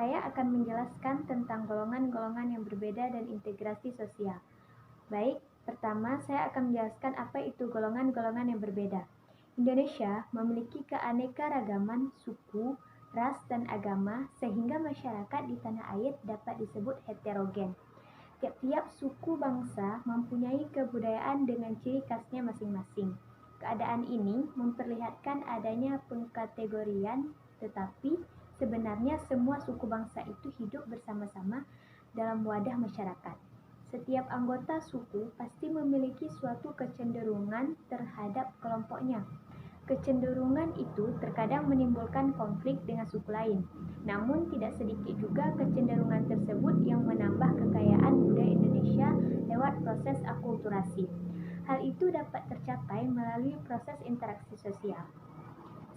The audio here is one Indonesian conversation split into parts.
saya akan menjelaskan tentang golongan-golongan yang berbeda dan integrasi sosial. Baik, pertama saya akan menjelaskan apa itu golongan-golongan yang berbeda. Indonesia memiliki keanekaragaman suku, ras, dan agama sehingga masyarakat di tanah air dapat disebut heterogen. Tiap-tiap suku bangsa mempunyai kebudayaan dengan ciri khasnya masing-masing. Keadaan ini memperlihatkan adanya pengkategorian, tetapi sebenarnya semua suku bangsa itu hidup bersama-sama dalam wadah masyarakat. Setiap anggota suku pasti memiliki suatu kecenderungan terhadap kelompoknya. Kecenderungan itu terkadang menimbulkan konflik dengan suku lain. Namun tidak sedikit juga kecenderungan tersebut yang menambah kekayaan budaya Indonesia lewat proses akulturasi. Hal itu dapat tercapai melalui proses interaksi sosial.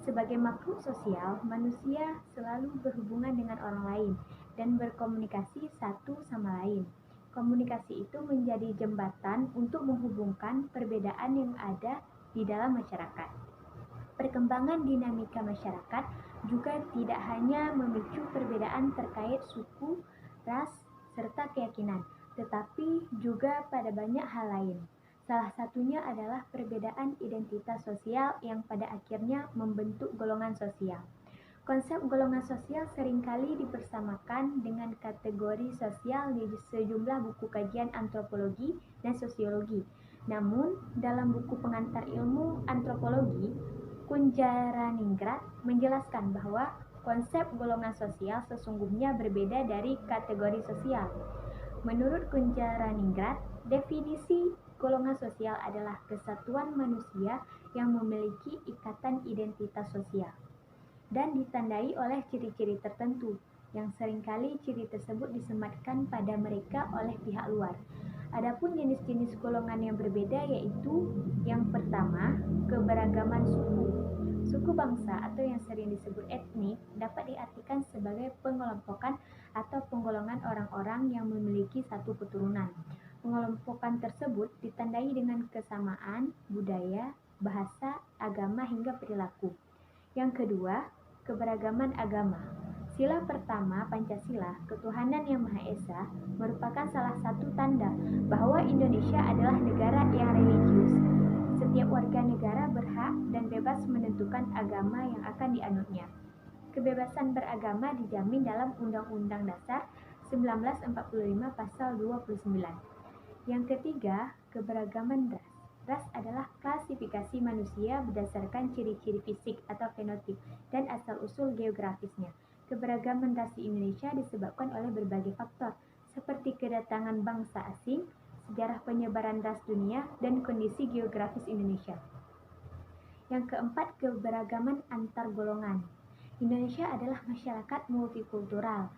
Sebagai makhluk sosial, manusia selalu berhubungan dengan orang lain dan berkomunikasi satu sama lain. Komunikasi itu menjadi jembatan untuk menghubungkan perbedaan yang ada di dalam masyarakat. Perkembangan dinamika masyarakat juga tidak hanya memicu perbedaan terkait suku, ras, serta keyakinan, tetapi juga pada banyak hal lain. Salah satunya adalah perbedaan identitas sosial yang pada akhirnya membentuk golongan sosial. Konsep golongan sosial seringkali dipersamakan dengan kategori sosial di sejumlah buku kajian antropologi dan sosiologi. Namun, dalam buku pengantar ilmu antropologi, Kunjaraningrat menjelaskan bahwa konsep golongan sosial sesungguhnya berbeda dari kategori sosial. Menurut Kunjaraningrat, definisi golongan sosial adalah kesatuan manusia yang memiliki ikatan identitas sosial dan ditandai oleh ciri-ciri tertentu, yang seringkali ciri tersebut disematkan pada mereka oleh pihak luar. Adapun jenis-jenis golongan yang berbeda yaitu yang pertama, keberagaman suku. Suku bangsa atau yang sering disebut etnik dapat diartikan sebagai pengelompokan atau penggolongan orang-orang yang memiliki satu keturunan. Pengelompokan tersebut ditandai dengan kesamaan budaya, bahasa, agama hingga perilaku. Yang kedua, keberagaman agama. Sila pertama Pancasila, ketuhanan yang Maha Esa, merupakan salah satu tanda bahwa Indonesia adalah negara yang religius. Setiap warga negara berhak dan bebas menentukan agama yang akan dianutnya. Kebebasan beragama dijamin dalam Undang-Undang Dasar 1945 Pasal 29. Yang ketiga, keberagaman ras. Ras adalah klasifikasi manusia berdasarkan ciri-ciri fisik atau fenotip dan asal-usul geografisnya. Keberagaman ras di Indonesia disebabkan oleh berbagai faktor, seperti kedatangan bangsa asing, sejarah penyebaran ras dunia, dan kondisi geografis Indonesia. Yang keempat, keberagaman antar golongan. Indonesia adalah masyarakat multikultural.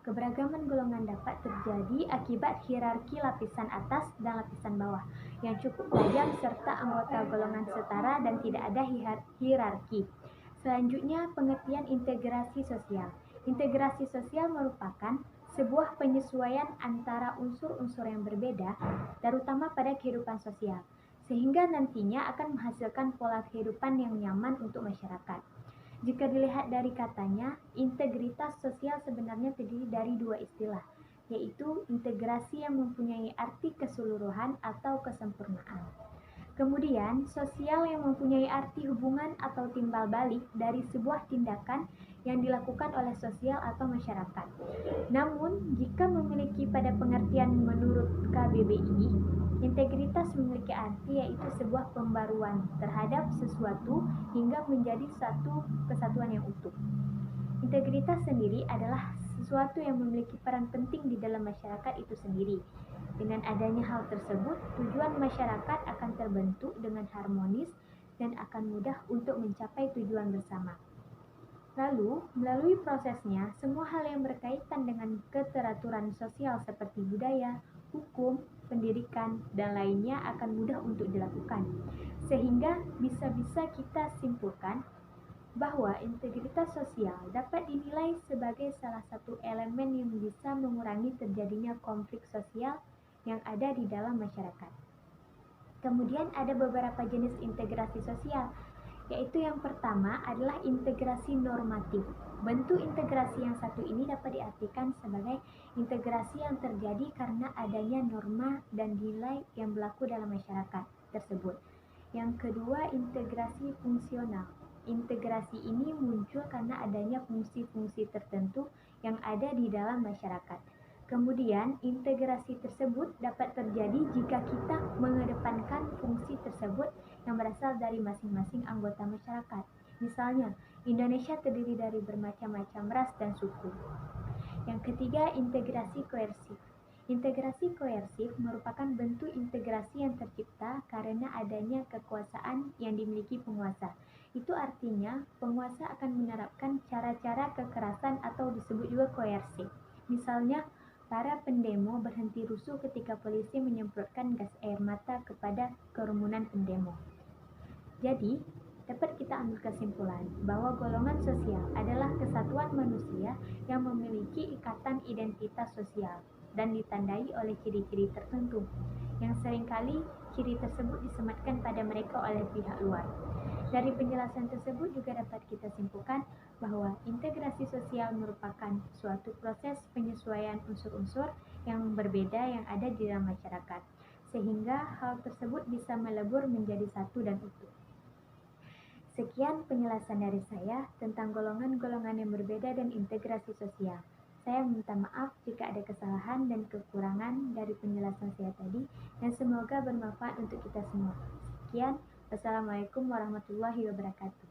Keberagaman golongan dapat terjadi akibat hierarki lapisan atas dan lapisan bawah yang cukup tajam serta anggota golongan setara dan tidak ada hierarki. Selanjutnya, pengertian integrasi sosial. Integrasi sosial merupakan sebuah penyesuaian antara unsur-unsur yang berbeda, terutama pada kehidupan sosial, sehingga nantinya akan menghasilkan pola kehidupan yang nyaman untuk masyarakat. Jika dilihat dari katanya, integritas sosial sebenarnya terdiri dari dua istilah, yaitu integrasi yang mempunyai arti keseluruhan atau kesempurnaan. Kemudian, sosial yang mempunyai arti hubungan atau timbal balik dari sebuah tindakan yang dilakukan oleh sosial atau masyarakat. Namun, jika memiliki pada pengertian menurut KBBI, integritas memiliki arti yaitu sebuah pembaruan terhadap sesuatu hingga menjadi satu kesatuan yang utuh. Integritas sendiri adalah sesuatu yang memiliki peran penting di dalam masyarakat itu sendiri. Dengan adanya hal tersebut, tujuan masyarakat akan terbentuk dengan harmonis dan akan mudah untuk mencapai tujuan bersama. Lalu, melalui prosesnya, semua hal yang berkaitan dengan keteraturan sosial seperti budaya, hukum, pendidikan, dan lainnya akan mudah untuk dilakukan. Sehingga bisa-bisa kita simpulkan bahwa integritas sosial dapat dinilai sebagai salah satu elemen yang bisa mengurangi terjadinya konflik sosial yang ada di dalam masyarakat. Kemudian ada beberapa jenis integrasi sosial, yaitu yang pertama adalah integrasi normatif. Bentuk integrasi yang satu ini dapat diartikan sebagai integrasi yang terjadi karena adanya norma dan nilai yang berlaku dalam masyarakat tersebut. Yang kedua, integrasi fungsional. Integrasi ini muncul karena adanya fungsi-fungsi tertentu yang ada di dalam masyarakat. Kemudian, integrasi tersebut dapat terjadi jika kita mengedepankan fungsi tersebut yang berasal dari masing-masing anggota masyarakat. Misalnya, Indonesia terdiri dari bermacam-macam ras dan suku. Yang ketiga, integrasi koersif. Integrasi koersif merupakan bentuk integrasi yang tercipta karena adanya kekuasaan yang dimiliki penguasa. Itu artinya penguasa akan menerapkan cara-cara kekerasan atau disebut juga koersif. Misalnya, para pendemo berhenti rusuh ketika polisi menyemprotkan gas air mata kepada kerumunan pendemo. Jadi, dapat kita ambil kesimpulan bahwa golongan sosial adalah kesatuan manusia yang memiliki ikatan identitas sosial dan ditandai oleh ciri-ciri tertentu, yang seringkali ciri tersebut disematkan pada mereka oleh pihak luar. Dari penjelasan tersebut juga dapat kita simpulkan bahwa integrasi sosial merupakan suatu proses penyesuaian unsur-unsur yang berbeda yang ada di dalam masyarakat, sehingga hal tersebut bisa melebur menjadi satu dan utuh. Sekian penjelasan dari saya tentang golongan-golongan yang berbeda dan integrasi sosial. Saya minta maaf jika ada kesalahan dan kekurangan dari penjelasan saya tadi, dan semoga bermanfaat untuk kita semua. Sekian, wassalamualaikum warahmatullahi wabarakatuh.